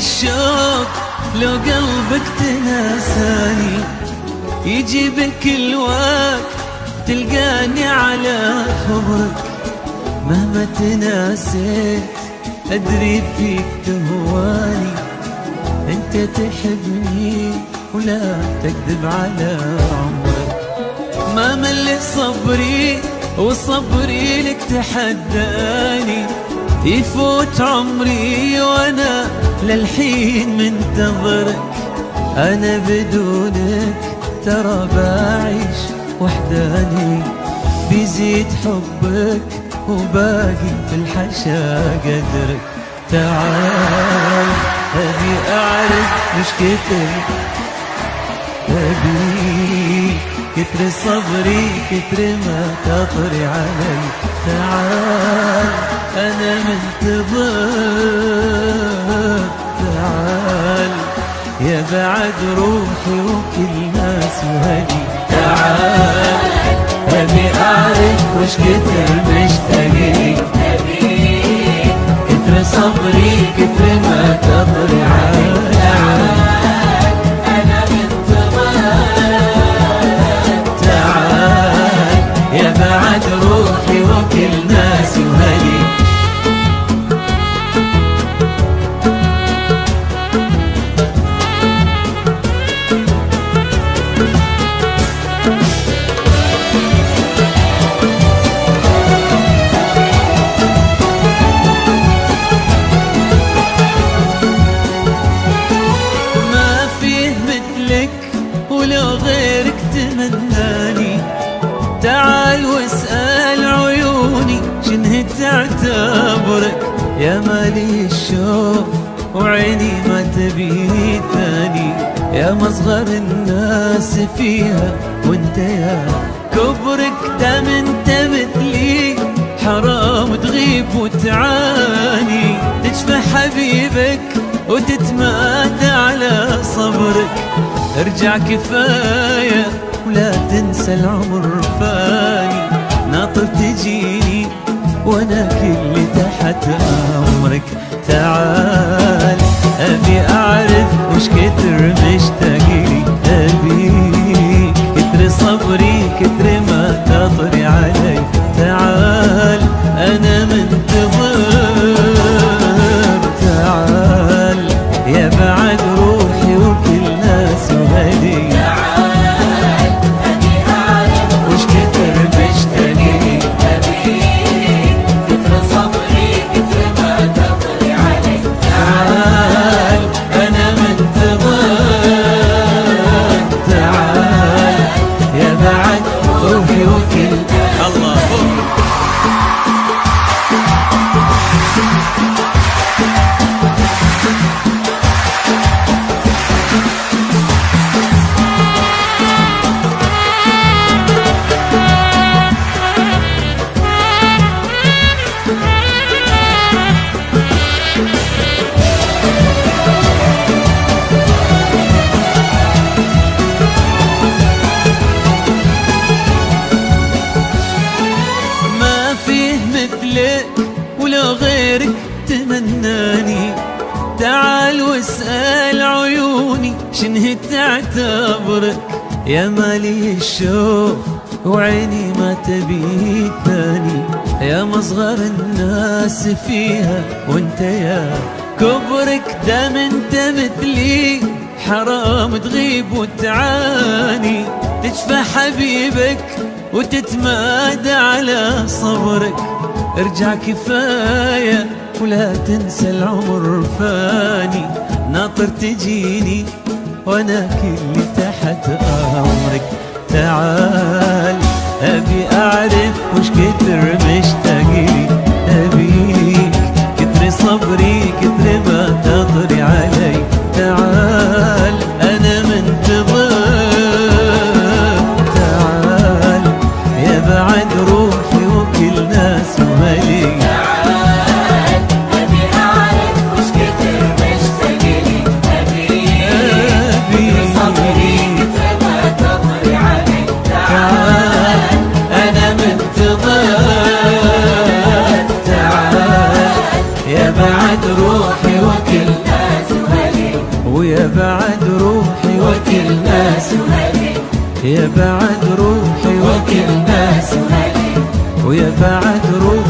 الشوق لو قلبك تناساني، يجي بكل وقت تلقاني على خبرك. مهما تناسيت أدري فيك تهواني، أنت تحبني ولا تكذب على عمرك. ما مل صبري وصبري لك تحداني، يفوت عمري وانا للحين منتظرك. انا بدونك ترى بعيش وحداني، بيزيد حبك وباقي في الحشا قدرك. تعال ابي اعرف مش كتر، ابي كتر صبري كتر ما تطري علي. تعال أنا منتظر، تعال يا بعد روحي وكل ناس وهدي. تعال أبي أعرف وش كتر مشتاقلي، كتر صبري كتر ما تطري علي. أنا منتظر، تعال يا بعد روحي وكل ناس وهدي. ما فيه مثلك ولو غيرك تمناني، تعال واسأل عيوني شنه تعتبرك. يا مالي الشوق وعيني ما تبي ثاني، يا مصغر الناس فيها وانت يا كبرك. دام انت مثلي حرام تغيب وتعاني، تشفى حبيبك وتتمادى على صبرك. ارجع كفاية ولا تنسى العمر فاني، ناطر تجيني وانا كل تحت امرك. تعال ابي اعرف وش كتر مشتاقلي، ابيك كتر صبري كتر ما تطري علي. تعال انا منتظر، تعال يا بعد روحي وكل ناس وهدي. ولو غيرك تمناني، تعال واسأل عيوني شنه تعتبرك. يا مالي الشوق وعيني ما تبي ثاني، يا مصغر الناس فيها وانت يا كبرك. دام انت مثلي حرام تغيب وتعاني، تشفى حبيبك وتتمادى على صبرك. ارجع كفاية ولا تنسى العمر فاني، ناطر تجيني وانا كل تحت امرك. تعال ابي اعرف وش كتر مشتاقلي، ابيك كتر صبري كتر ما تطري علي. تعال انا منتظر، تعال يا بعد روحي وكل ناس وهلي. تعال أبي أعرف وش كتر مشتاقلي، أبي صبري كتر ما تطري علي. تعال أنا منتظر، تعال يا بعد روحي وكل ناس هلي يا بعد روحي وكل ناس هلي ويا بعد روحي